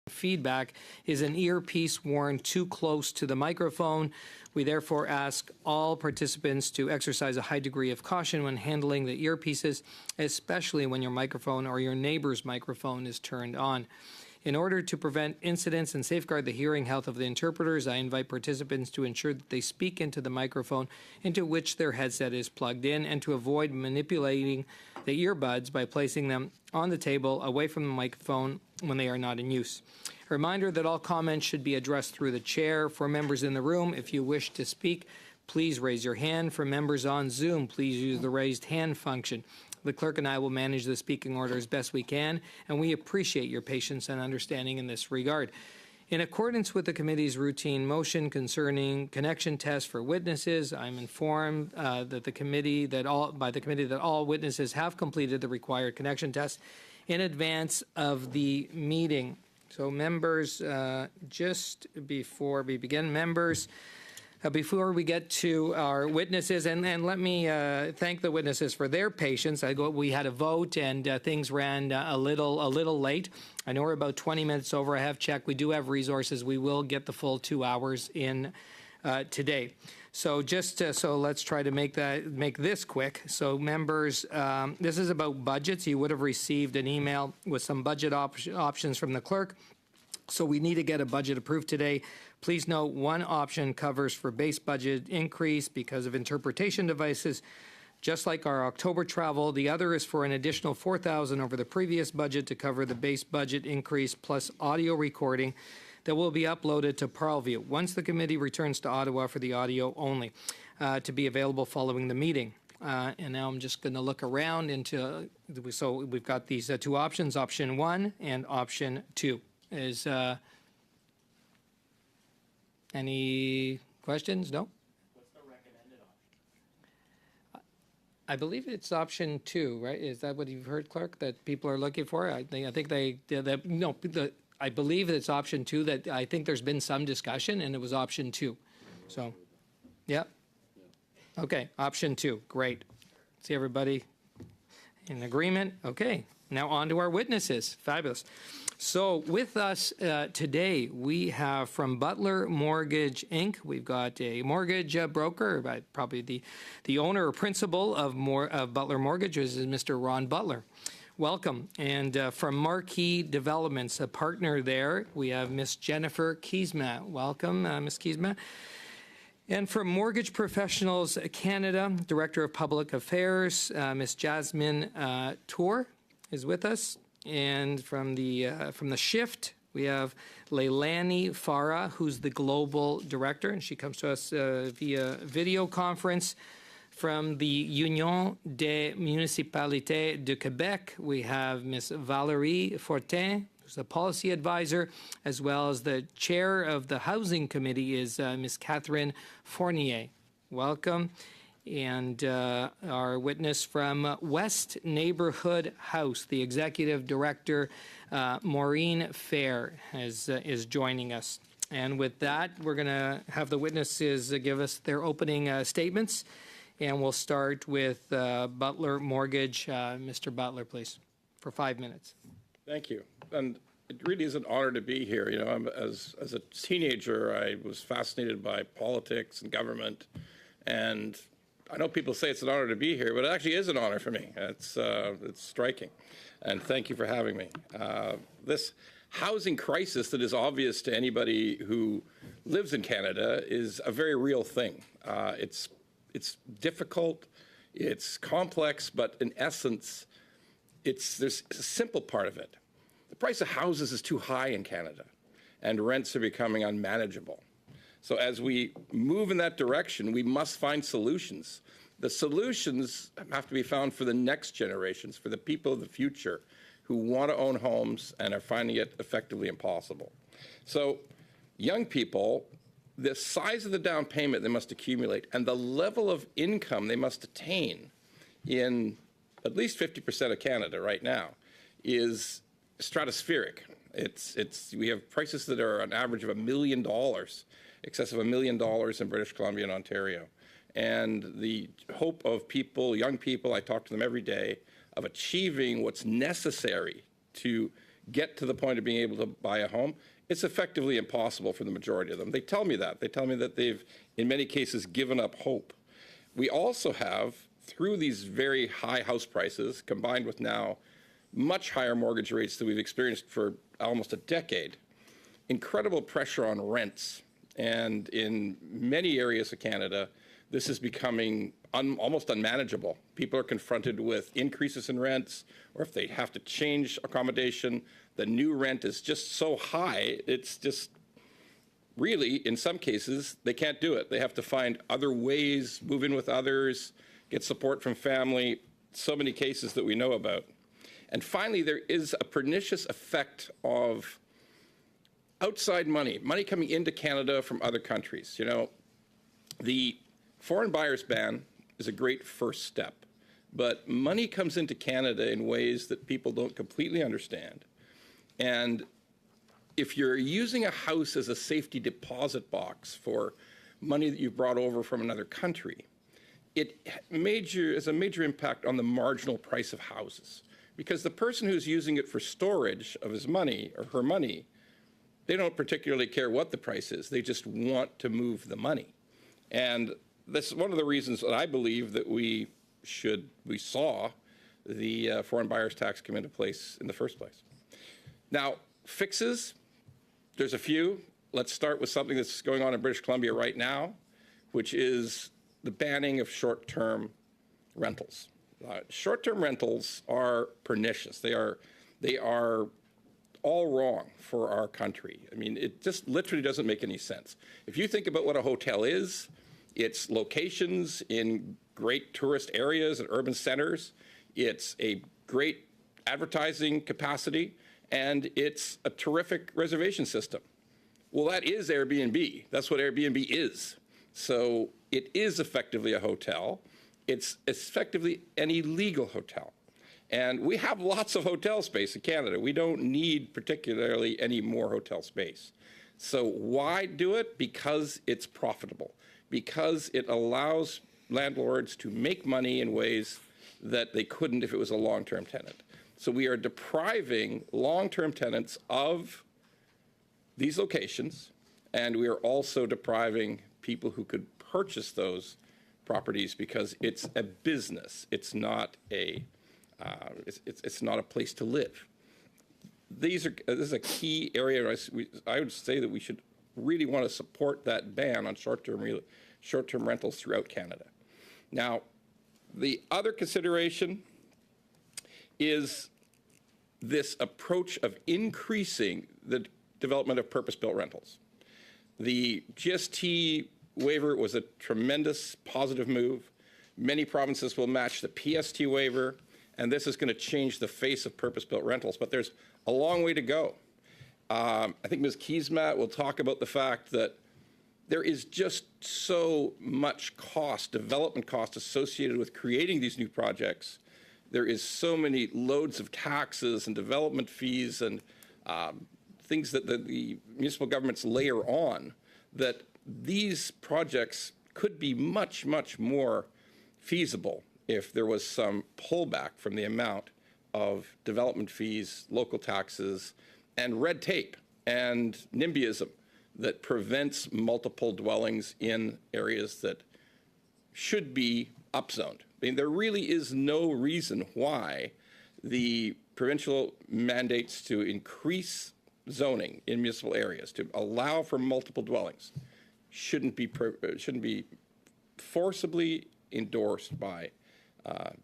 feedback is an earpiece worn too close to the microphone. We therefore ask all participants to exercise a high degree of caution when handling the earpieces, especially when your microphone or your neighbor's microphone is turned on. In order to prevent incidents and safeguard the hearing health of the interpreters, I invite participants to ensure that they speak into the microphone into which their headset is plugged in, and to avoid manipulating the earbuds by placing them on the table away from the microphone when they are not in use. A reminder that all comments should be addressed through the chair. For members in the room, if you wish to speak, please raise your hand. For members on Zoom, please use the raised hand function. The clerk and I will manage the speaking order as best we can, and we appreciate your patience and understanding in this regard. In accordance with the committee's routine motion concerning connection tests for witnesses, I'm informed that the committee that all witnesses have completed the required connection tests in advance of the meeting. So, members, just before we begin, before we get to our witnesses, and let me thank the witnesses for their patience. We had a vote and things ran a little late. I know we're about 20 minutes over. I have checked. We do have resources. We will get the full 2 hours in today. So so let's try to make this quick. So members, this is about budgets. You would have received an email with some budget options from the clerk. So we need to get a budget approved today. Please note, one option covers for base budget increase because of interpretation devices, just like our October travel. The other is for an additional $4,000 over the previous budget to cover the base budget increase plus audio recording that will be uploaded to Parleview once the committee returns to Ottawa for the audio only, to be available following the meeting. And now I'm just going to look around so we've got these 2 options, option 1 and option 2. Is any questions? No? What's the recommended option? I believe it's option 2, right? Is that what you've heard, Clerk, that people are looking for? I believe it's option 2. That I think there's been some discussion, and it was option 2. So, yeah. Okay, option 2. Great. See everybody in agreement? Okay. Now on to our witnesses. Fabulous. So with us today, we have from Butler Mortgage, Inc., we've got a mortgage broker, probably the owner or principal of Butler Mortgage, is Mr. Ron Butler. Welcome. And from Marquee Developments, a partner there, we have Ms. Jennifer Kiesma. Welcome, Ms. Kiesma. And from Mortgage Professionals Canada, Director of Public Affairs, Ms. Jasmine Tour is with us. And from the Shift, we have Leilani Farah, who's the Global Director, and she comes to us via video conference. From the Union des Municipalités de Québec, we have Ms. Valérie Fortin, who's a policy advisor, as well as the chair of the Housing Committee is Ms. Catherine Fournier. Welcome. And our witness from West Neighborhood House, the executive director, Maureen Fair, is joining us. And with that, we're going to have the witnesses give us their opening statements. And we'll start with Butler Mortgage. Mr. Butler, please, for 5 minutes. Thank you. And it really is an honor to be here. You know, as a teenager, I was fascinated by politics and government, and I know people say it's an honor to be here, but it actually is an honor for me. It's striking, and thank you for having me. This housing crisis that is obvious to anybody who lives in Canada is a very real thing. It's difficult, it's complex, but in essence, there's a simple part of it. The price of houses is too high in Canada, and rents are becoming unmanageable. So as we move in that direction, we must find solutions. The solutions have to be found for the next generations, for the people of the future who want to own homes and are finding it effectively impossible. So young people, the size of the down payment they must accumulate and the level of income they must attain in at least 50% of Canada right now is stratospheric. We have prices that are an average of $1 million, excess of $1 million in British Columbia and Ontario. And the hope of people, young people, I talk to them every day, of achieving what's necessary to get to the point of being able to buy a home, it's effectively impossible for the majority of them. They tell me that. They tell me that they've, in many cases, given up hope. We also have, through these very high house prices, combined with now much higher mortgage rates than we've experienced for almost a decade, incredible pressure on rents. And in many areas of Canada, this is becoming almost unmanageable. People are confronted with increases in rents, or if they have to change accommodation, the new rent is just so high, it's just really, in some cases, they can't do it. They have to find other ways, move in with others, get support from family, so many cases that we know about. And finally, there is a pernicious effect of outside money coming into Canada from other countries. You know, the foreign buyers ban is a great first step, but money comes into Canada in ways that people don't completely understand. And if you're using a house as a safety deposit box for money that you've brought over from another country, it has a major impact on the marginal price of houses. Because the person who's using it for storage of his money or her money, they don't particularly care what the price is. They just want to move the money. And this is one of the reasons that I believe that we saw the foreign buyers tax come into place in the first place. Now, fixes, there's a few. Let's start with something that's going on in British Columbia right now, which is the banning of short-term rentals. Short-term rentals are pernicious. They are all wrong for our country. I mean, it just literally doesn't make any sense. If you think about what a hotel is, it's locations in great tourist areas and urban centers. It's a great advertising capacity, and it's a terrific reservation system. Well, that is Airbnb. That's what Airbnb is. So it is effectively a hotel. It's effectively an illegal hotel. And we have lots of hotel space in Canada. We don't need particularly any more hotel space. So why do it? Because it's profitable. Because it allows landlords to make money in ways that they couldn't if it was a long-term tenant. So we are depriving long-term tenants of these locations, and we are also depriving people who could purchase those properties because it's a business. It's not a it's not a place to live. This is a key area. I would say that we should really want to support that ban on short-term rentals throughout Canada. Now, the other consideration is this approach of increasing the development of purpose-built rentals. The GST waiver was a tremendous positive move. Many provinces will match the PST waiver, and this is going to change the face of purpose-built rentals, but there's a long way to go. I think Ms. Keesmaat will talk about the fact that there is just so much cost, development cost associated with creating these new projects. There is so many loads of taxes and development fees and things that the municipal governments layer on, that these projects could be much, much more feasible if there was some pullback from the amount of development fees, local taxes, and red tape and NIMBYism that prevents multiple dwellings in areas that should be upzoned. I mean, there really is no reason why the provincial mandates to increase zoning in municipal areas, to allow for multiple dwellings, shouldn't be forcibly endorsed by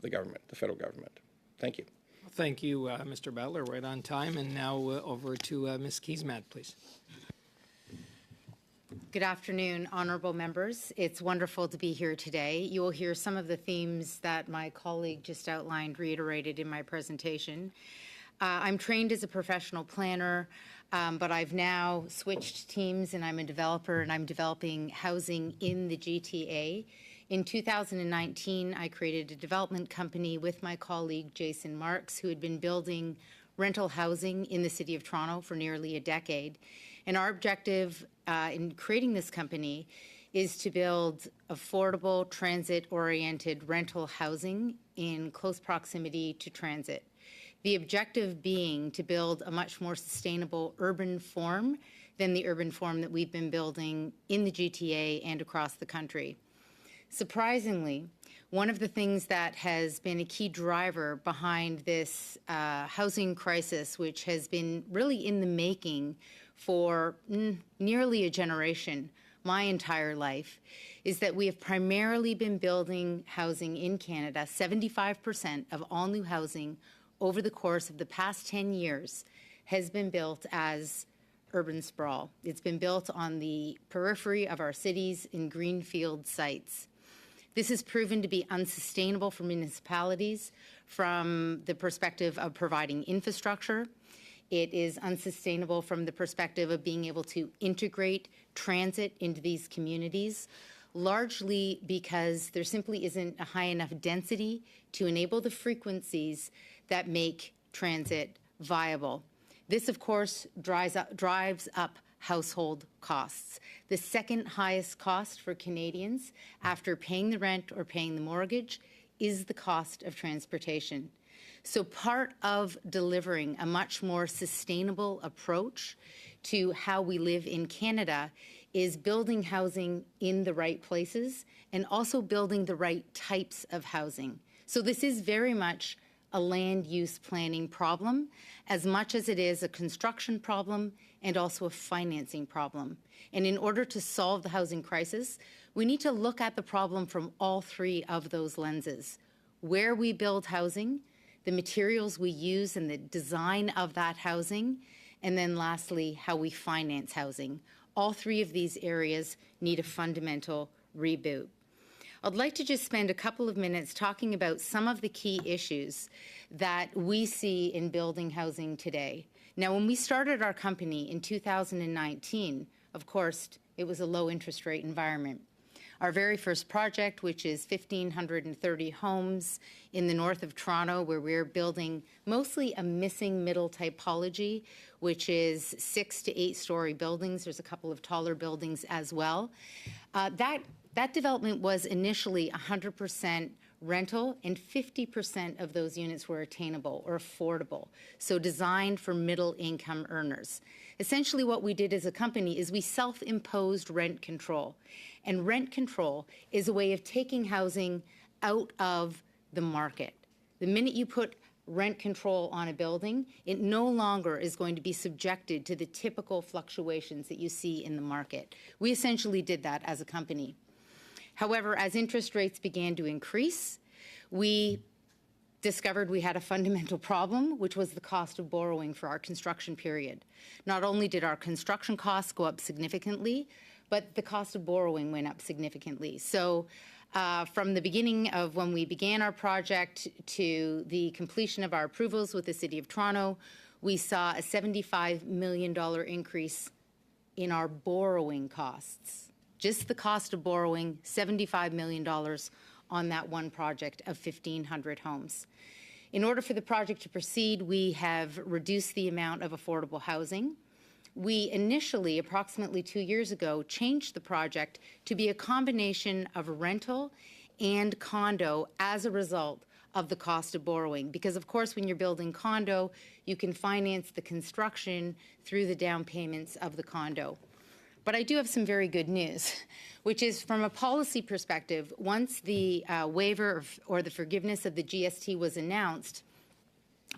the government, the federal government. Thank you. Thank you, Mr. Butler. Right on time. And now over to Ms. Keesmaat, please. Good afternoon, honourable members. It's wonderful to be here today. You will hear some of the themes that my colleague just outlined reiterated in my presentation. I'm trained as a professional planner, but I've now switched teams and I'm a developer and I'm developing housing in the GTA. In 2019, I created a development company with my colleague Jason Marks, who had been building rental housing in the City of Toronto for nearly a decade. And our objective in creating this company is to build affordable, transit-oriented rental housing in close proximity to transit. The objective being to build a much more sustainable urban form than the urban form that we've been building in the GTA and across the country. Surprisingly, one of the things that has been a key driver behind this housing crisis, which has been really in the making for nearly a generation, my entire life, is that we have primarily been building housing in Canada. 75% of all new housing over the course of the past 10 years has been built as urban sprawl. It's been built on the periphery of our cities in greenfield sites. This has proven to be unsustainable for municipalities from the perspective of providing infrastructure. It is unsustainable from the perspective of being able to integrate transit into these communities, largely because there simply isn't a high enough density to enable the frequencies that make transit viable. This, of course, drives up household costs. The second highest cost for Canadians after paying the rent or paying the mortgage is the cost of transportation. So part of delivering a much more sustainable approach to how we live in Canada is building housing in the right places and also building the right types of housing. So this is very much a land use planning problem as much as it is a construction problem and also a financing problem. And in order to solve the housing crisis, we need to look at the problem from all three of those lenses. Where we build housing, the materials we use and the design of that housing, and then lastly, how we finance housing. All three of these areas need a fundamental reboot. I'd like to just spend a couple of minutes talking about some of the key issues that we see in building housing today. Now, when we started our company in 2019, of course, it was a low interest rate environment. Our very first project, which is 1,530 homes in the north of Toronto, where we're building mostly a missing middle typology, which is 6 to 8 story buildings. There's a couple of taller buildings as well. That development was initially 100% rental, and 50% of those units were attainable or affordable, so designed for middle income earners. Essentially what we did as a company is we self-imposed rent control. And rent control is a way of taking housing out of the market. The minute you put rent control on a building, it no longer is going to be subjected to the typical fluctuations that you see in the market. We essentially did that as a company. However, as interest rates began to increase, we discovered we had a fundamental problem, which was the cost of borrowing for our construction period. Not only did our construction costs go up significantly, but the cost of borrowing went up significantly. So from the beginning of when we began our project to the completion of our approvals with the City of Toronto, we saw a $75 million increase in our borrowing costs. Just the cost of borrowing, $75 million on that one project of 1,500 homes. In order for the project to proceed, we have reduced the amount of affordable housing. We initially, approximately 2 years ago, changed the project to be a combination of rental and condo as a result of the cost of borrowing. Because, of course, when you're building condo, you can finance the construction through the down payments of the condo. But I do have some very good news, which is from a policy perspective, once the waiver or the forgiveness of the GST was announced,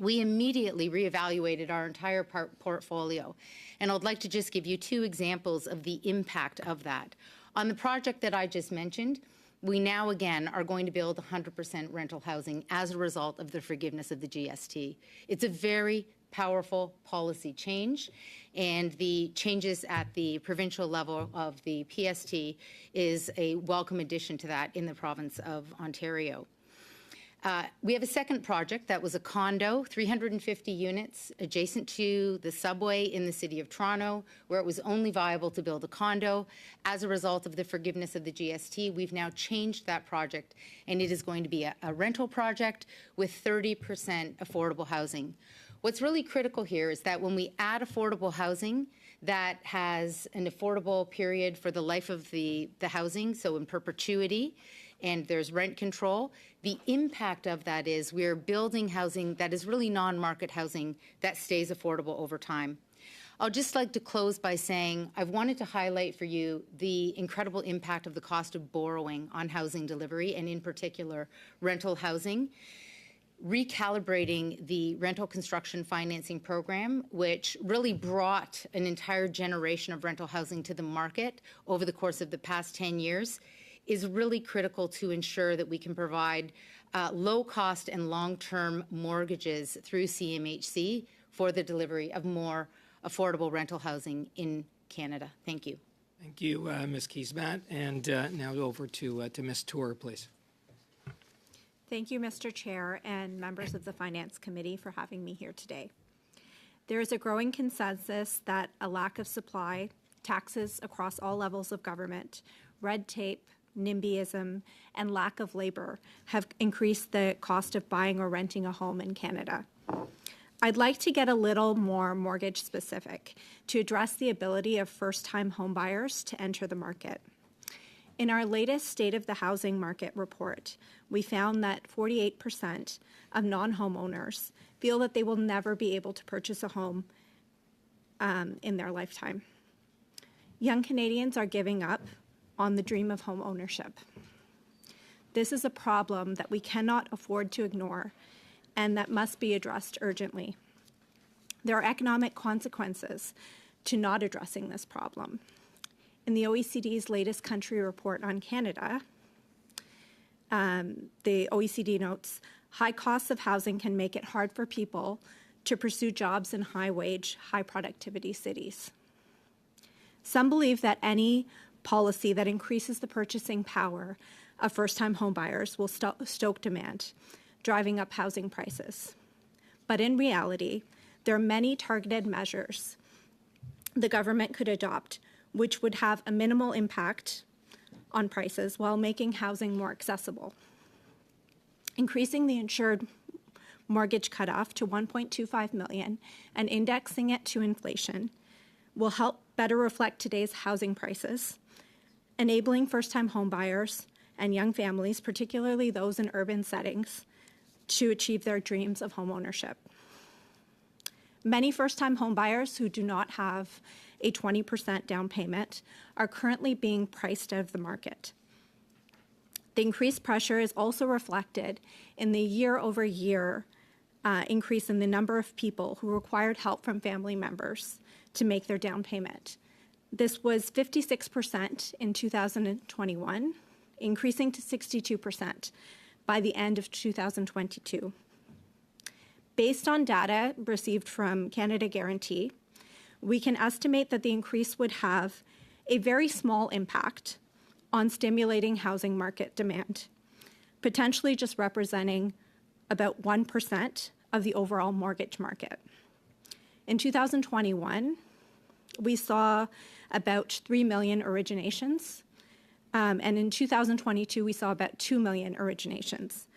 we immediately reevaluated our entire portfolio. And I'd like to just give you 2 examples of the impact of that. On the project that I just mentioned, we now again are going to build 100% rental housing as a result of the forgiveness of the GST. It's a very powerful policy change, and the changes at the provincial level of the PST is a welcome addition to that in the province of Ontario. We have a second project that was a condo, 350 units adjacent to the subway in the City of Toronto, where it was only viable to build a condo. As a result of the forgiveness of the GST, we've now changed that project, and it is going to be a rental project with 30% affordable housing. What's really critical here is that when we add affordable housing that has an affordable period for the life of the housing, so in perpetuity, and there's rent control. The impact of that is we're building housing that is really non-market housing that stays affordable over time. I'll just like to close by saying I've wanted to highlight for you the incredible impact of the cost of borrowing on housing delivery, and in particular, rental housing. Recalibrating the rental construction financing program, which really brought an entire generation of rental housing to the market over the course of the past 10 years, is really critical to ensure that we can provide low-cost and long-term mortgages through CMHC for the delivery of more affordable rental housing in Canada. Thank you. Thank you, Ms. Keesmaat. And now over to Ms. Tour, please. Thank you, Mr. Chair and members of the Finance Committee for having me here today. There is a growing consensus that a lack of supply, taxes across all levels of government, red tape, NIMBYism, and lack of labor have increased the cost of buying or renting a home in Canada. I'd like to get a little more mortgage specific to address the ability of first-time homebuyers to enter the market. In our latest State of the Housing Market report, we found that 48% of non-homeowners feel that they will never be able to purchase a home in their lifetime. Young Canadians are giving up on the dream of home ownership. This is a problem that we cannot afford to ignore and that must be addressed urgently. There are economic consequences to not addressing this problem. In the OECD's latest country report on Canada, the OECD notes, high costs of housing can make it hard for people to pursue jobs in high-wage, high-productivity cities. Some believe that any policy that increases the purchasing power of first-time homebuyers will stoke demand, driving up housing prices. But in reality, there are many targeted measures the government could adopt which would have a minimal impact on prices while making housing more accessible. Increasing the insured mortgage cutoff to $1.25 million and indexing it to inflation will help better reflect today's housing prices, enabling first-time homebuyers and young families, particularly those in urban settings, to achieve their dreams of homeownership. Many first-time homebuyers who do not have a 20% down payment are currently being priced out of the market. The increased pressure is also reflected in the year-over-year increase in the number of people who required help from family members to make their down payment. This was 56% in 2021, increasing to 62% by the end of 2022. Based on data received from Canada Guarantee, we can estimate that the increase would have a very small impact on stimulating housing market demand, potentially just representing about 1% of the overall mortgage market. In 2021, we saw about 3 million originations, and in 2022, we saw about 2 million originations.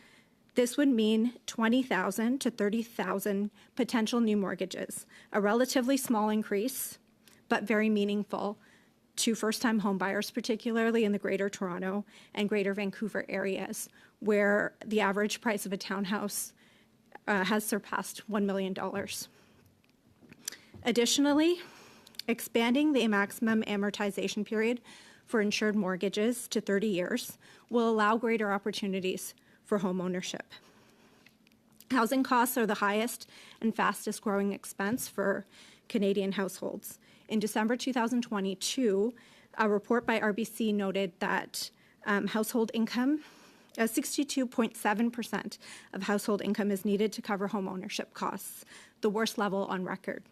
This would mean 20,000 to 30,000 potential new mortgages, a relatively small increase, but very meaningful to first-time homebuyers, particularly in the Greater Toronto and Greater Vancouver areas, where the average price of a townhouse has surpassed $1 million. Additionally, expanding the maximum amortization period for insured mortgages to 30 years will allow greater opportunities for home ownership. Housing costs are the highest and fastest growing expense for Canadian households. In December 2022, a report by RBC noted that household income, 62.7% of household income is needed to cover home ownership costs, the worst level on record.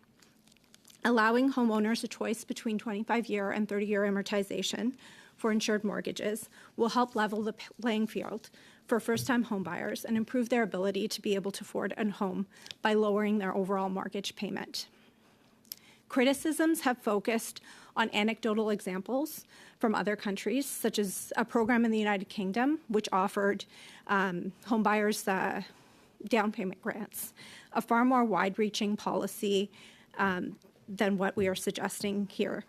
Allowing homeowners a choice between 25-year and 30-year amortization for insured mortgages will help level the playing field for first-time homebuyers and improve their ability to be able to afford a home by lowering their overall mortgage payment. Criticisms have focused on anecdotal examples from other countries, such as a program in the United Kingdom, which offered homebuyers down payment grants, a far more wide-reaching policy than what we are suggesting here.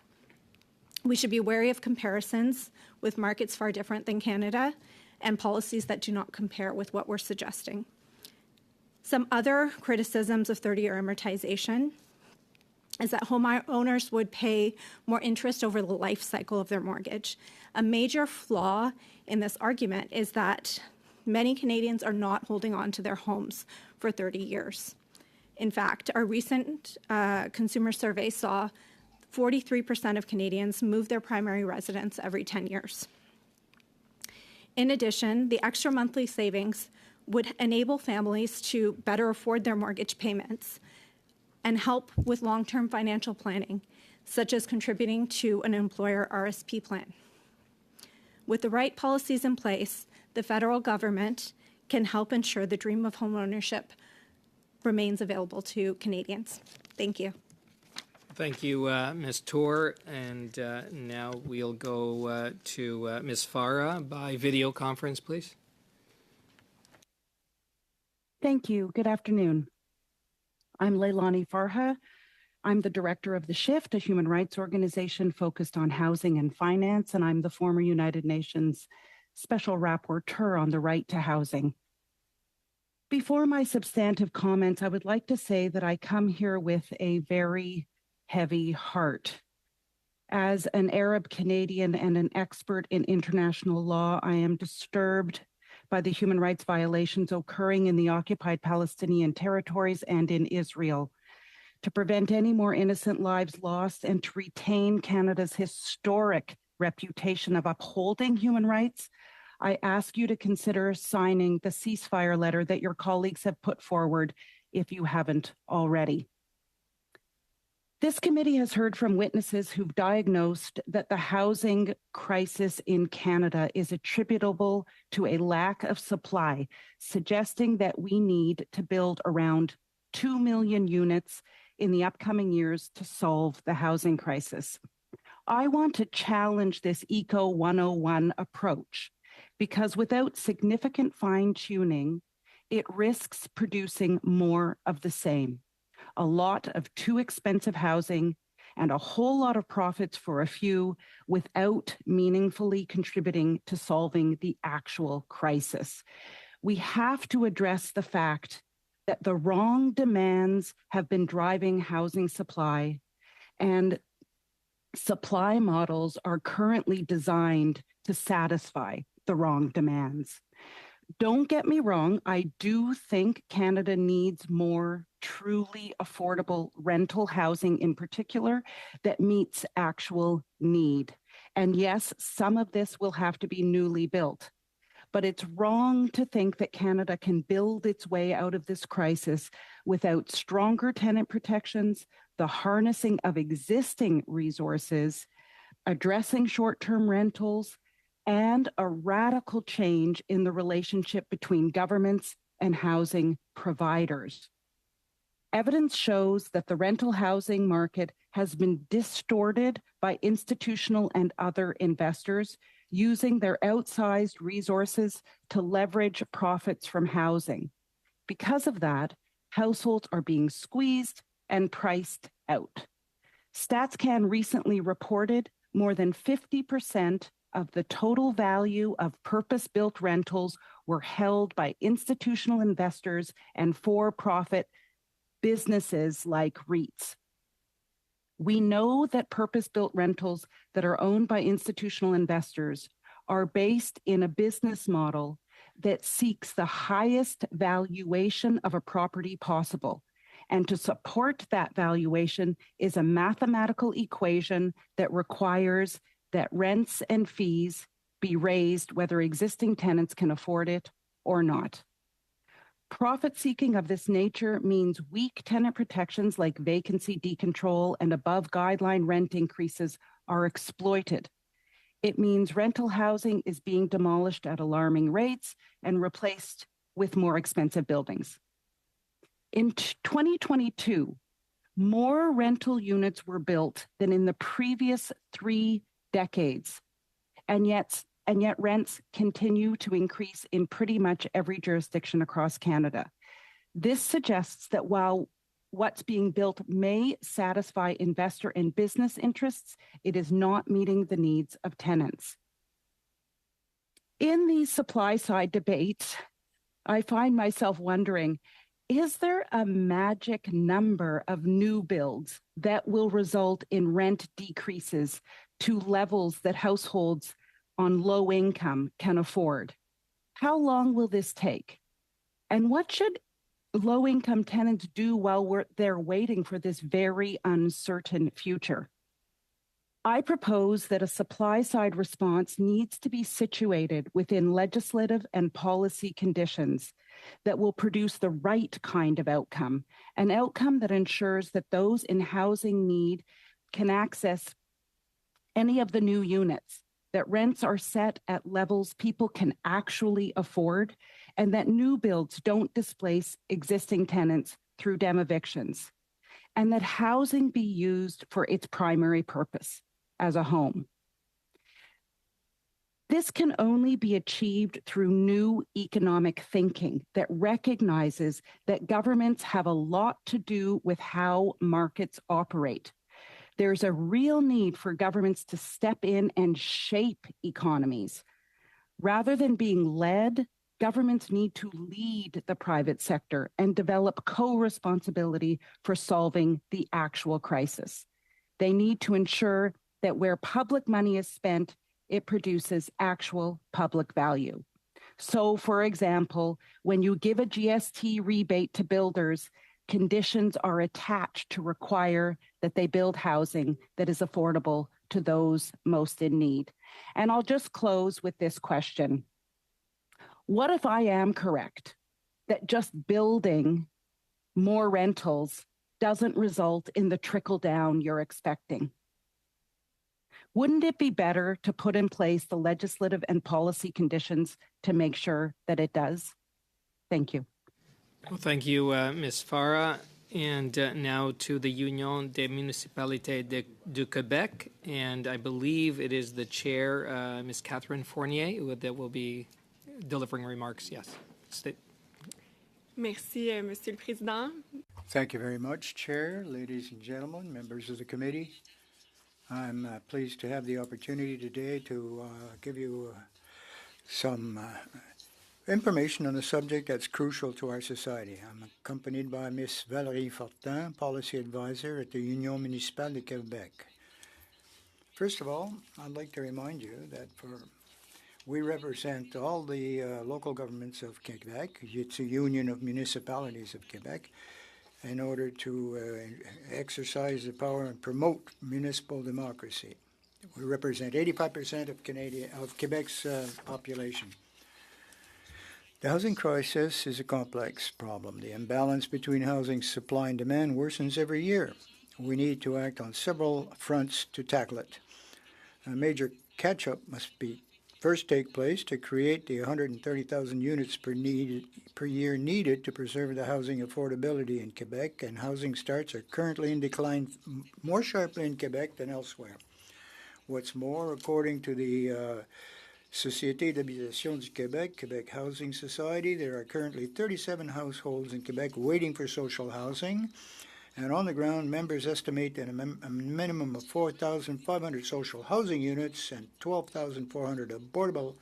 We should be wary of comparisons with markets far different than Canada and policies that do not compare with what we're suggesting. Some other criticisms of 30-year amortization is that homeowners would pay more interest over the life cycle of their mortgage. A major flaw in this argument is that many Canadians are not holding on to their homes for 30 years. In fact, our recent consumer survey saw 43% of Canadians move their primary residence every 10 years. In addition, the extra monthly savings would enable families to better afford their mortgage payments and help with long-term financial planning, such as contributing to an employer RSP plan. With the right policies in place, the federal government can help ensure the dream of homeownership remains available to Canadians. Thank you. Thank you, Ms. Tour. And now we'll go to Ms. Farah by video conference, please. Thank you. Good afternoon. I'm Leilani Farha. I'm the director of The Shift, a human rights organization focused on housing and finance, and I'm the former United Nations Special Rapporteur on the right to housing. Before my substantive comments, I would like to say that I come here with a very heavy heart. As an Arab Canadian and an expert in international law, I am disturbed by the human rights violations occurring in the occupied Palestinian territories and in Israel. To prevent any more innocent lives lost and to retain Canada's historic reputation of upholding human rights, I ask you to consider signing the ceasefire letter that your colleagues have put forward if you haven't already. This committee has heard from witnesses who've diagnosed that the housing crisis in Canada is attributable to a lack of supply, suggesting that we need to build around 2 million units in the upcoming years to solve the housing crisis. I want to challenge this Eco 101 approach because without significant fine-tuning, it risks producing more of the same. A lot of too expensive housing and a whole lot of profits for a few without meaningfully contributing to solving the actual crisis. We have to address the fact that the wrong demands have been driving housing supply, and supply models are currently designed to satisfy the wrong demands. Don't get me wrong, I do think Canada needs more truly affordable rental housing in particular that meets actual need. And yes, some of this will have to be newly built. But it's wrong to think that Canada can build its way out of this crisis without stronger tenant protections, the harnessing of existing resources, addressing short-term rentals, and a radical change in the relationship between governments and housing providers. Evidence shows that the rental housing market has been distorted by institutional and other investors using their outsized resources to leverage profits from housing. Because of that, households are being squeezed and priced out. StatsCan recently reported more than 50% of the total value of purpose-built rentals were held by institutional investors and for-profit businesses like REITs. We know that purpose-built rentals that are owned by institutional investors are based in a business model that seeks the highest valuation of a property possible. And to support that valuation is a mathematical equation that requires that rents and fees be raised whether existing tenants can afford it or not. Profit seeking of this nature means weak tenant protections like vacancy decontrol and above guideline rent increases are exploited. It means rental housing is being demolished at alarming rates and replaced with more expensive buildings. In 2022, more rental units were built than in the previous 3 decades, and yet rents continue to increase in pretty much every jurisdiction across Canada. This suggests that while what's being built may satisfy investor and business interests, it is not meeting the needs of tenants. In these supply side debates, I find myself wondering, is there a magic number of new builds that will result in rent decreases to levels that households on low income can afford? How long will this take? And what should low income tenants do while they're waiting for this very uncertain future? I propose that a supply side response needs to be situated within legislative and policy conditions that will produce the right kind of outcome, an outcome that ensures that those in housing need can access any of the new units, that rents are set at levels people can actually afford, and that new builds don't displace existing tenants through evictions, and that housing be used for its primary purpose as a home. This can only be achieved through new economic thinking that recognizes that governments have a lot to do with how markets operate. There's a real need for governments to step in and shape economies. Rather than being led, governments need to lead the private sector and develop co-responsibility for solving the actual crisis. They need to ensure that where public money is spent, it produces actual public value. So, for example, when you give a GST rebate to builders, conditions are attached to require that they build housing that is affordable to those most in need. And I'll just close with this question. What if I am correct that just building more rentals doesn't result in the trickle down you're expecting? Wouldn't it be better to put in place the legislative and policy conditions to make sure that it does? Thank you. Well, thank you, Ms. Farah. And now to the Union des Municipalités du Québec. And I believe it is the chair, Ms. Catherine Fournier, that will be delivering remarks. Yes. Merci, Monsieur le Président. Thank you very much, Chair, ladies and gentlemen, members of the committee. I'm pleased to have the opportunity today to give you some information on a subject that's crucial to our society. I'm accompanied by Ms. Valérie Fortin, Policy Advisor at the Union Municipale de Québec. First of all, I'd like to remind you that we represent all the local governments of Quebec. It's a union of municipalities of Quebec in order to exercise the power and promote municipal democracy. We represent 85% of Quebec's population. The housing crisis is a complex problem. The imbalance between housing supply and demand worsens every year. We need to act on several fronts to tackle it. A major catch-up must first take place to create the 130,000 units per year needed to preserve the housing affordability in Quebec, and housing starts are currently in decline more sharply in Quebec than elsewhere. What's more, according to the Société d'habitation du Québec, Quebec Housing Society, there are currently 37 households in Quebec waiting for social housing. And on the ground, members estimate that a minimum of 4,500 social housing units and 12,400 affordable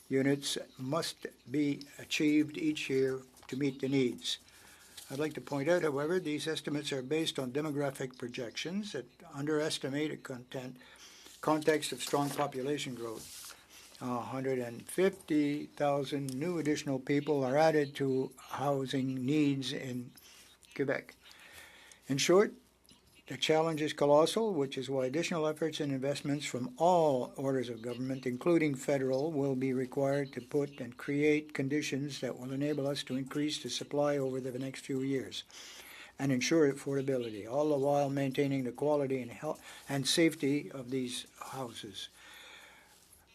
units must be achieved each year to meet the needs. I'd like to point out, however, these estimates are based on demographic projections that underestimate a context of strong population growth. 150,000 new additional people are added to housing needs in Quebec. In short, the challenge is colossal, which is why additional efforts and investments from all orders of government, including federal, will be required to put and create conditions that will enable us to increase the supply over the next few years and ensure affordability, all the while maintaining the quality and health and safety of these houses.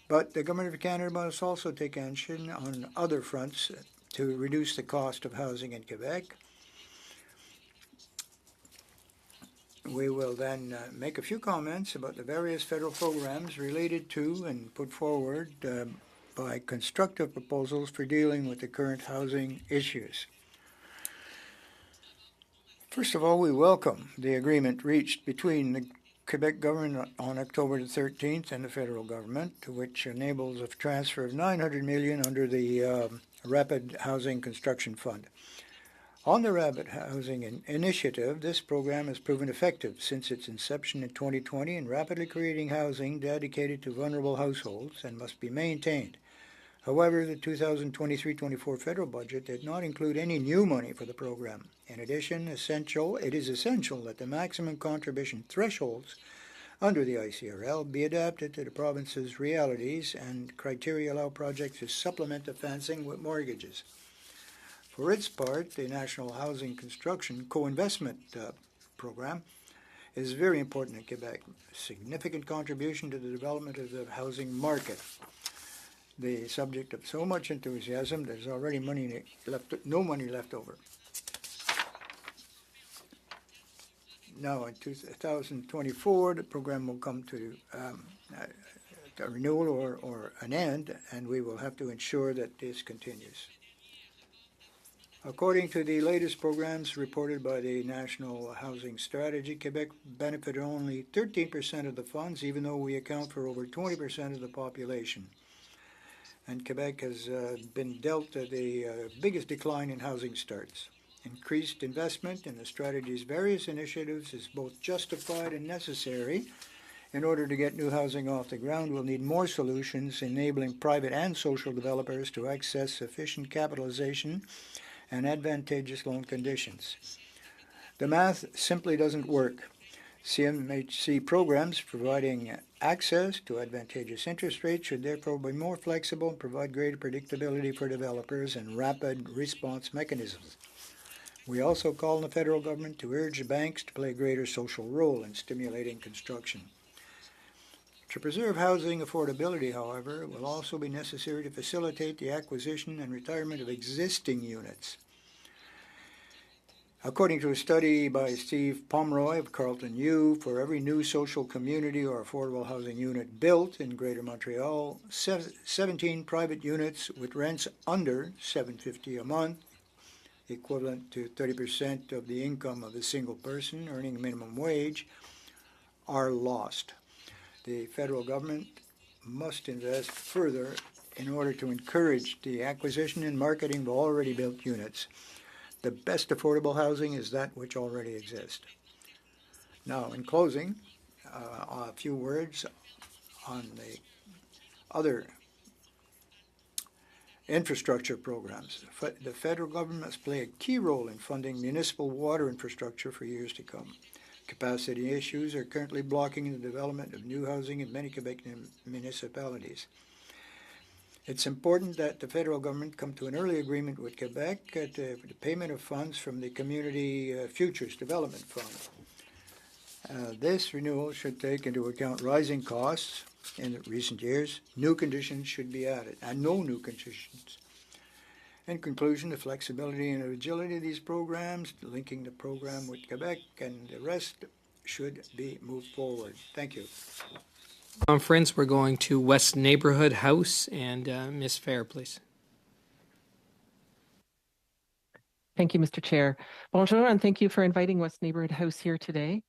But the Government of Canada must also take action on other fronts to reduce the cost of housing in Quebec. We will then make a few comments about the various federal programs related to and put forward by constructive proposals for dealing with the current housing issues. First of all, we welcome the agreement reached between the Quebec government on October the 13th and the federal government, which enables a transfer of $900 million under the Rapid Housing Construction Fund. On the Rapid Housing Initiative, this program has proven effective since its inception in 2020 in rapidly creating housing dedicated to vulnerable households and must be maintained. However, the 2023-24 federal budget did not include any new money for the program. In addition, it is essential that the maximum contribution thresholds under the ICRL be adapted to the province's realities, and criteria allow projects to supplement the financing with mortgages. For its part, the National Housing Construction Co-Investment Program is very important in Quebec, a significant contribution to the development of the housing market. The subject of so much enthusiasm, there's already no money left over. Now, in 2024, the program will come to a renewal or an end, and we will have to ensure that this continues. According to the latest programs reported by the National Housing Strategy, Quebec benefited only 13% of the funds, even though we account for over 20% of the population. And Quebec has been dealt the biggest decline in housing starts. Increased investment in the strategy's various initiatives is both justified and necessary. In order to get new housing off the ground, we'll need more solutions enabling private and social developers to access sufficient capitalization and advantageous loan conditions. The math simply doesn't work. CMHC programs providing access to advantageous interest rates should therefore be more flexible and provide greater predictability for developers and rapid response mechanisms. We also call on the federal government to urge banks to play a greater social role in stimulating construction. To preserve housing affordability, however, it will also be necessary to facilitate the acquisition and retirement of existing units. According to a study by Steve Pomeroy of Carleton U, for every new social community or affordable housing unit built in Greater Montreal, 17 private units with rents under $750 a month, equivalent to 30% of the income of a single person earning minimum wage, are lost. The federal government must invest further in order to encourage the acquisition and marketing of already built units. The best affordable housing is that which already exists. Now, in closing, a few words on the other infrastructure programs. The federal government must play a key role in funding municipal water infrastructure for years to come. Capacity issues are currently blocking the development of new housing in many Quebec municipalities. It's important that the federal government come to an early agreement with Quebec for the payment of funds from the Community Futures Development Fund. This renewal should take into account rising costs in recent years. New conditions should be added, and no new conditions. In conclusion, the flexibility and agility of these programs, linking the program with Quebec and the rest, should be moved forward. Thank you. Conference, we're going to West Neighborhood House, and Ms. Fair, please. Thank you, Mr. Chair. Bonjour, and thank you for inviting West Neighborhood House here today.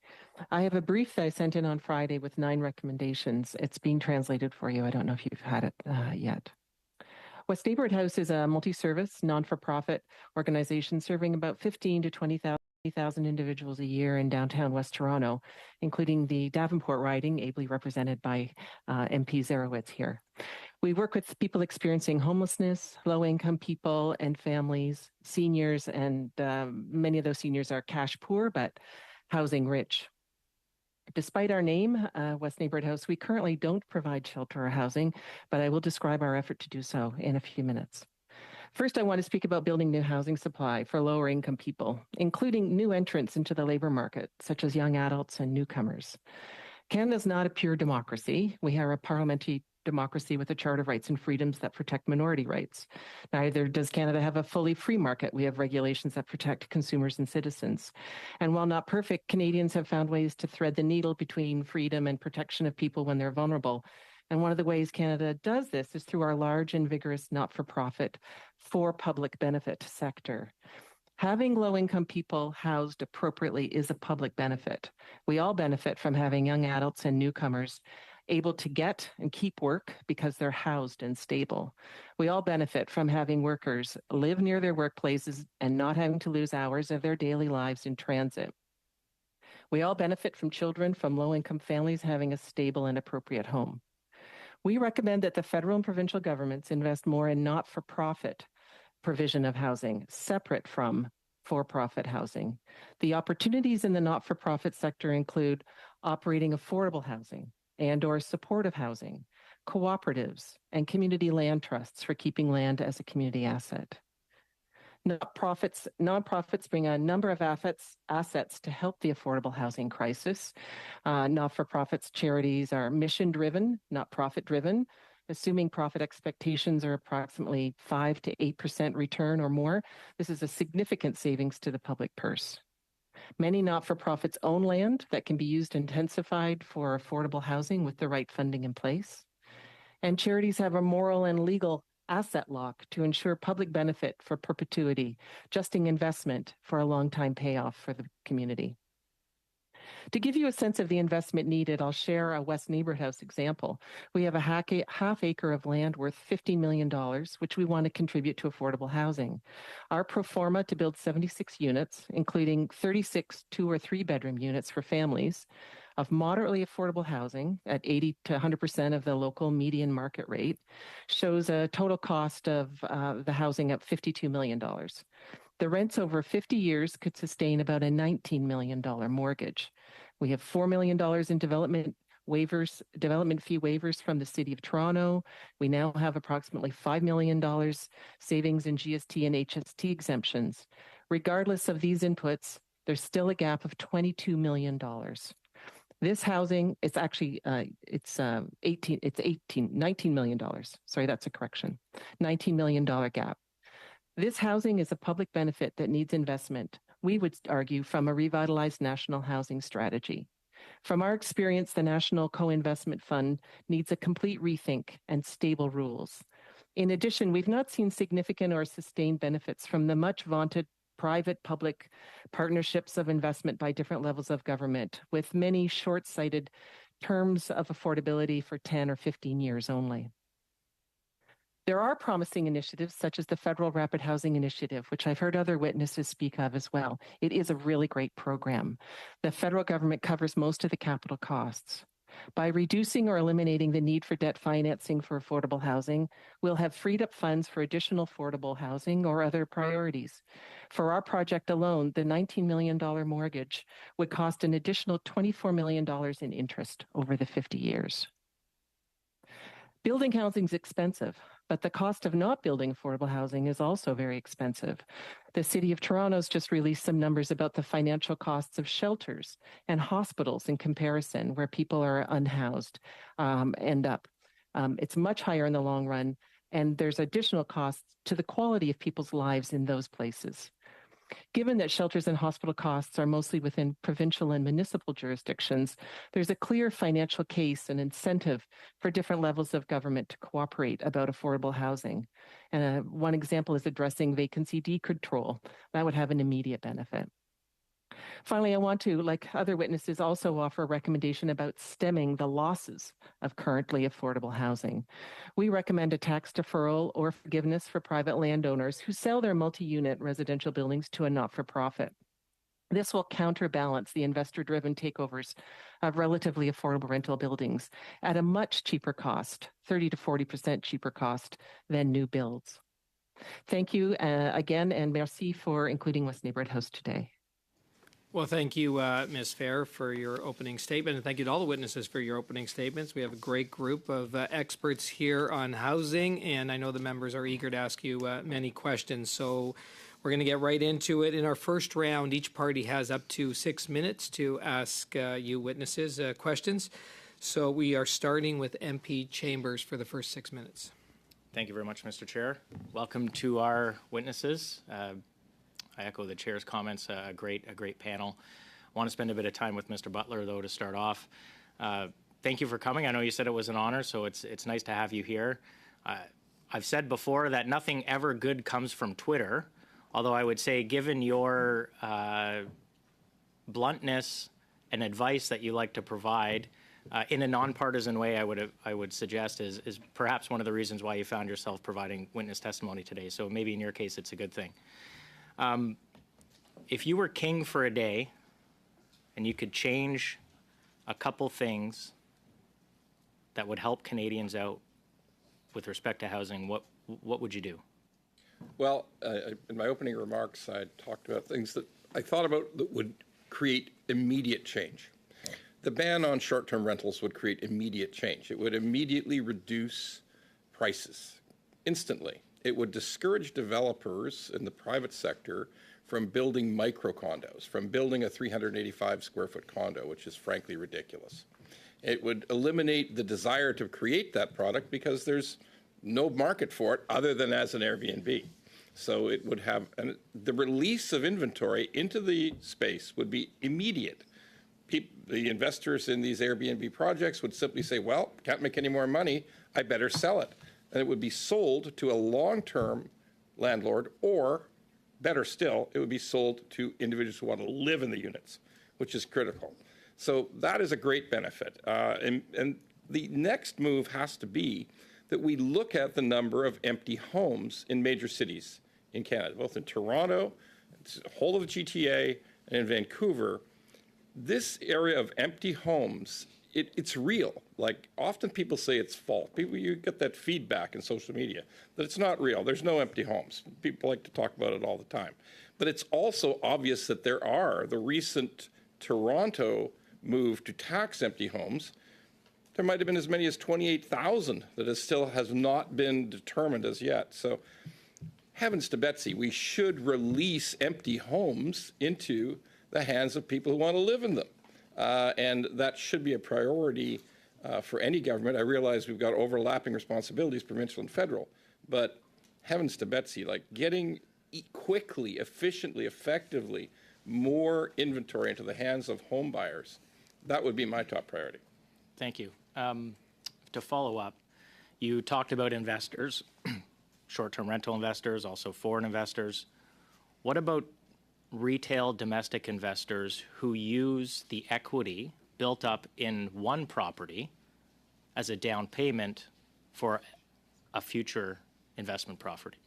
I have a brief that I sent in on Friday with 9 recommendations. It's being translated for you. I don't know if you've had it yet. West Neighborhood House is a multi-service, non-for-profit organization serving about 15 to 20,000 individuals a year in downtown West Toronto, including the Davenport riding, ably represented by MP Zarowitz here. We work with people experiencing homelessness, low-income people and families, seniors, and many of those seniors are cash poor, but housing rich. Despite our name, West Neighborhood House, we currently don't provide shelter or housing, but I will describe our effort to do so in a few minutes. First, I want to speak about building new housing supply for lower income people, including new entrants into the labor market, such as young adults and newcomers. Canada is not a pure democracy. We are a parliamentary democracy with a Charter of Rights and Freedoms that protect minority rights. Neither does Canada have a fully free market. We have regulations that protect consumers and citizens. And while not perfect, Canadians have found ways to thread the needle between freedom and protection of people when they're vulnerable. And one of the ways Canada does this is through our large and vigorous not-for-profit, for public benefit sector. Having low-income people housed appropriately is a public benefit. We all benefit from having young adults and newcomers able to get and keep work because they're housed and stable. We all benefit from having workers live near their workplaces and not having to lose hours of their daily lives in transit. We all benefit from children from low-income families having a stable and appropriate home. We recommend that the federal and provincial governments invest more in not-for-profit provision of housing, separate from for-profit housing. The opportunities in the not-for-profit sector include operating affordable housing and/or supportive housing, cooperatives, and community land trusts for keeping land as a community asset. Nonprofits bring a number of assets to help the affordable housing crisis. Not-for-profits charities are mission-driven, not profit-driven, assuming profit expectations are approximately 5 to 8% return or more. This is a significant savings to the public purse. Many not-for-profits own land that can be used intensified for affordable housing with the right funding in place. And charities have a moral and legal asset lock to ensure public benefit for perpetuity, justing investment for a long-time payoff for the community. To give you a sense of the investment needed, I'll share a West Neighborhood House example. We have a half acre of land worth $50 million, which we want to contribute to affordable housing. Our pro forma to build 76 units, including 36 2- or 3-bedroom units for families, of moderately affordable housing at 80 to 100% of the local median market rate, shows a total cost of the housing at $52 million. The rents over 50 years could sustain about a $19 million mortgage. We have $4 million in development fee waivers from the City of Toronto. We now have approximately $5 million savings in GST and HST exemptions. Regardless of these inputs, there's still a gap of $22 million. This housing, it's actually, $19 million. Sorry, that's a correction. $19 million gap. This housing is a public benefit that needs investment, we would argue, from a revitalized national housing strategy. From our experience, the National Co-Investment Fund needs a complete rethink and stable rules. In addition, we've not seen significant or sustained benefits from the much vaunted private-public partnerships of investment by different levels of government, with many short-sighted terms of affordability for 10 or 15 years only. There are promising initiatives such as the Federal Rapid Housing Initiative, which I've heard other witnesses speak of as well. It is a really great program. The federal government covers most of the capital costs. By reducing or eliminating the need for debt financing for affordable housing, we'll have freed up funds for additional affordable housing or other priorities. For our project alone, the $19 million mortgage would cost an additional $24 million in interest over the 50 years. Building housing is expensive, but the cost of not building affordable housing is also very expensive. The City of Toronto's just released some numbers about the financial costs of shelters and hospitals in comparison, where people are unhoused, end up. It's much higher in the long run, and there's additional costs to the quality of people's lives in those places. Given that shelters and hospital costs are mostly within provincial and municipal jurisdictions, there's a clear financial case and incentive for different levels of government to cooperate about affordable housing. And one example is addressing vacancy decontrol. That would have an immediate benefit. Finally, I want to, like other witnesses, also offer a recommendation about stemming the losses of currently affordable housing. We recommend a tax deferral or forgiveness for private landowners who sell their multi-unit residential buildings to a not-for-profit. This will counterbalance the investor-driven takeovers of relatively affordable rental buildings at a much cheaper cost, 30 to 40% cheaper cost than new builds. Thank you again, and merci for including West Neighborhood House today. Well, thank you, Ms. Fair, for your opening statement, and thank you to all the witnesses for your opening statements. We have a great group of experts here on housing, and I know the members are eager to ask you many questions, so we're going to get right into it. In our first round, each party has up to 6 minutes to ask you witnesses questions. So we are starting with MP Chambers for the first 6 minutes. Thank you very much, Mr. Chair. Welcome to our witnesses. I echo the chair's comments. A great panel. I want to spend a bit of time with Mr. Butler, though, to start off. Thank you for coming. I know you said it was an honor, so it's nice to have you here. I've said before that nothing ever good comes from Twitter, Although I would say, given your bluntness and advice that you like to provide in a nonpartisan way, I would suggest is perhaps one of the reasons why you found yourself providing witness testimony today. So maybe in your case, it's a good thing. If you were king for a day and you could change a couple things that would help Canadians out with respect to housing, what would you do? Well, in my opening remarks, I talked about things that I thought about that would create immediate change. The ban on short-term rentals would create immediate change. It would immediately reduce prices instantly. It would discourage developers in the private sector from building micro condos, from building a 385 square foot condo, which is frankly ridiculous. It would eliminate the desire to create that product because there's no market for it other than as an Airbnb. So it would have, and the release of inventory into the space would be immediate. The investors in these Airbnb projects would simply say, well, can't make any more money, I better sell it. And it would be sold to a long-term landlord, or better still, it would be sold to individuals who want to live in the units, which is critical. So that is a great benefit. And the next move has to be that we look at the number of empty homes in major cities in Canada, both in Toronto, the whole of the GTA, and in Vancouver. This area of empty homes, it's real. Like, often people say it's false. You get that feedback in social media that it's not real. There's no empty homes. People like to talk about it all the time. But it's also obvious that there are. The recent Toronto move to tax empty homes, there might have been as many as 28,000 that still has not been determined as yet. So heavens to Betsy, we should release empty homes into the hands of people who want to live in them. And that should be a priority for any government. I realize we've got overlapping responsibilities, provincial and federal, but heavens to Betsy, like getting quickly, efficiently, effectively more inventory into the hands of home buyers, that would be my top priority. Thank you. To follow up, you talked about investors, short-term rental investors, also foreign investors. What about retail domestic investors who use the equity built up in one property as a down payment for a future investment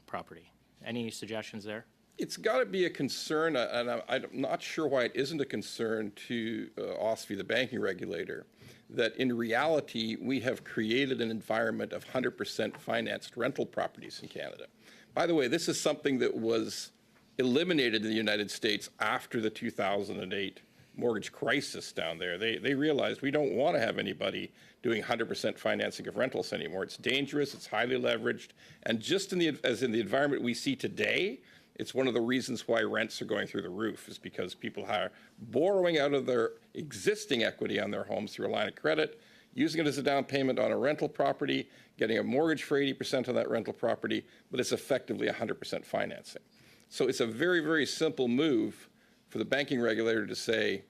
property? Any suggestions there? It's got to be a concern, and I'm not sure why it isn't a concern to OSFI, the banking regulator, that in reality we have created an environment of 100% financed rental properties in Canada. By the way, this is something that was eliminated in the United States after the 2008 mortgage crisis down there. They realized we don't want to have anybody doing 100% financing of rentals anymore. It's dangerous, it's highly leveraged, and just as in the environment we see today, it's one of the reasons why rents are going through the roof, is because people are borrowing out of their existing equity on their homes through a line of credit, using it as a down payment on a rental property, getting a mortgage for 80% on that rental property, but it's effectively 100% financing. So it's a very, very simple move for the banking regulator to say,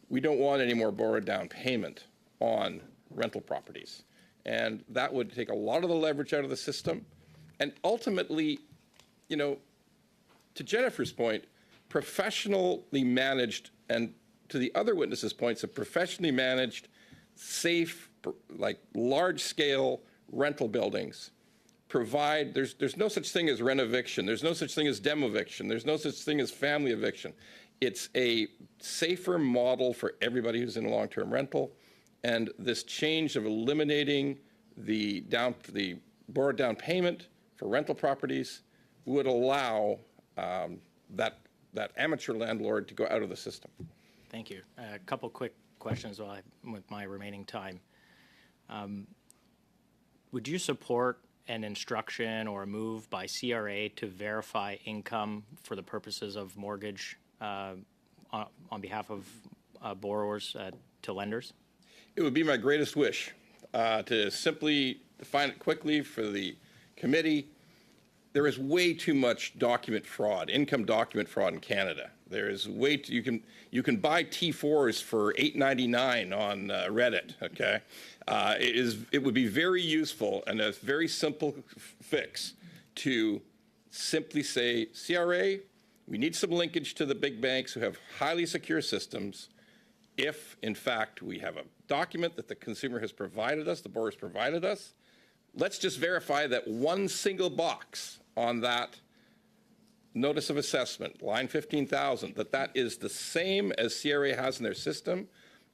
we don't want any more borrowed down payment on rental properties. And that would take a lot of the leverage out of the system. And ultimately, you know, to Jennifer's point, professionally managed, and to the other witnesses' points, of professionally managed, safe, like large-scale rental buildings provide, there's no such thing as rent eviction, there's no such thing as demo eviction, there's no such thing as family eviction. It's a safer model for everybody who's in a long-term rental, and this change of eliminating the borrowed down payment for rental properties would allow that amateur landlord to go out of the system. Thank you. A couple quick questions with my remaining time. Would you support an instruction or a move by CRA to verify income for the purposes of mortgage on behalf of borrowers to lenders? It would be my greatest wish to simply define it quickly for the committee. There is way too much document fraud, income document fraud in Canada. There is way too, you can buy T4s for $8.99 on Reddit. Okay, it would be very useful and a very simple fix to simply say, CRA, we need some linkage to the big banks who have highly secure systems. If, in fact, we have a document that the consumer has provided us, the borrower has provided us, let's just verify that one single box on that notice of assessment, line 15,000, that is the same as CRA has in their system.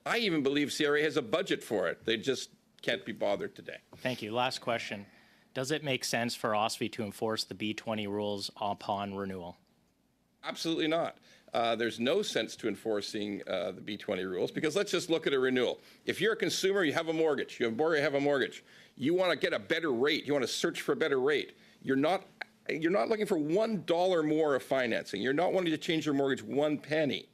I even believe CRA has a budget for it. They just can't be bothered today. Thank you. Last question. Does it make sense for OSFI to enforce the B20 rules upon renewal? Absolutely not. There's no sense to enforcing the B20 rules, because let's just look at a renewal. If you're a consumer, you have a mortgage, you have a borrower, you have a mortgage, you want to get a better rate, you want to search for a better rate. You're not looking for $1 more of financing. You're not wanting to change your mortgage 1 penny.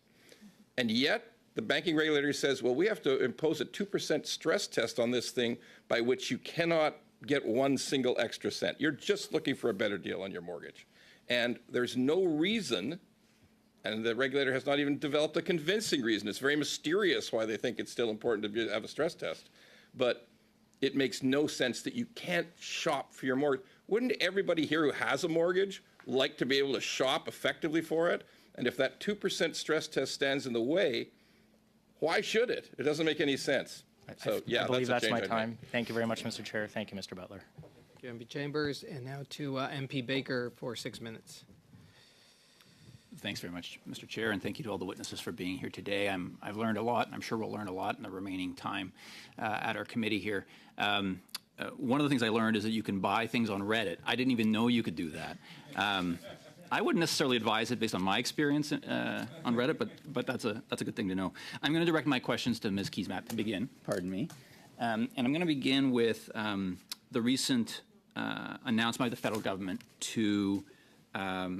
And yet, the banking regulator says, well, we have to impose a 2% stress test on this thing by which you cannot get one single extra cent. You're just looking for a better deal on your mortgage. And there's no reason, and the regulator has not even developed a convincing reason. It's very mysterious why they think it's still important to have a stress test. But it makes no sense that you can't shop for your mortgage. Wouldn't everybody here who has a mortgage like to be able to shop effectively for it? And if that 2% stress test stands in the way, why should it? It doesn't make any sense. So, yeah, I believe that's my change time. Thank you very much, Mr. Chair. Thank you, Mr. Butler. Thank you, MP Chambers. And now to MP Baker for 6 minutes. Thanks very much, Mr. Chair, and thank you to all the witnesses for being here today. I've learned a lot, and I'm sure we'll learn a lot in the remaining time at our committee here. One of the things I learned is that you can buy things on Reddit. I didn't even know you could do that. I wouldn't necessarily advise it based on my experience on Reddit, but that's a good thing to know. I'm going to direct my questions to Ms. Keesmaat to begin, pardon me. And I'm going to begin with the recent announcement by the federal government to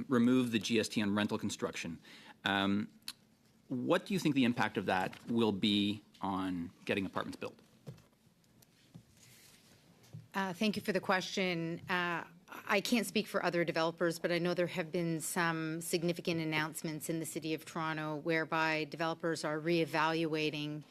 remove the GST on rental construction. What do you think the impact of that will be on getting apartments built? Thank you for the question. I can't speak for other developers, but I know there have been some significant announcements in the City of Toronto whereby developers are reevaluating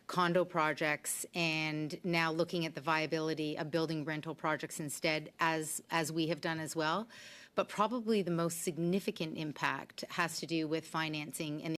condo projects and now looking at the viability of building rental projects instead, as we have done as well. But probably the most significant impact has to do with financing and